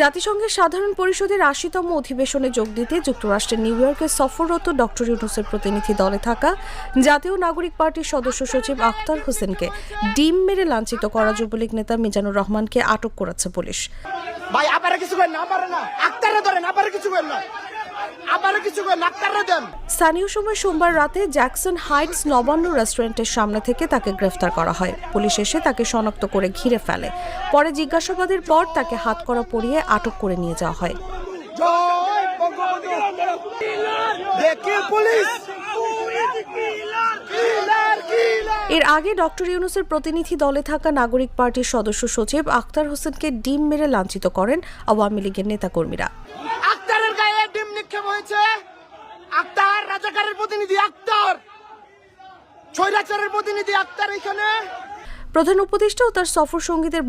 জাতিসংঘের সাধারণ পরিষদের ৮০তম অধিবেশনে যোগ দিতে যুক্তরাষ্ট্রের নিউ ইয়র্কে সফররত ডক্টর ইউনূসের প্রতিনিধি দলে থাকা জাতীয় নাগরিক পার্টির সদস্য সচিব আখতার হোসেনকে ডিম মেরে লাঞ্ছিত করা যুবলীগ নেতা মিজানুর রহমানকে আটক করেছে পুলিশ। ভাই আপারে কিছু করেন না, আপারে না, আক্তারে ধরেন, আপারে কিছু করেন না, আপারে কিছু করেন না, আক্তারে দেন। স্থানীয় সময় সোমবার রাতে জ্যাকসন হাইটস নবান্ন রেস্টুরেন্টের সামনে থেকে তাকে গ্রেফতার করা হয়। পুলিশ এসে তাকে শনাক্ত করে ঘিরে ফেলে। পরে জিজ্ঞাসাবাদের পর তাকে হাতকড়া পরিয়ে আটক করে নিয়ে যাওয়া হয়। এর আগে ডক্টর ইউনূসের প্রতিনিধি দলে থাকা নাগরিক পার্টির সদস্য সচিব আখতার হোসেনকে ডিম মেরে লাঞ্ছিত করেন আওয়ামী লীগের নেতাকর্মীরা। আক্তারের গায়ে ডিম নিক্ষেপ হয়েছে। আক্তার রাজাকারের প্রতিনিধি, আক্তার স্বৈরাচারের প্রতিনিধি, আক্তার এখানে। প্রধান উপদেষ্টা ও তার সফর সঙ্গীদের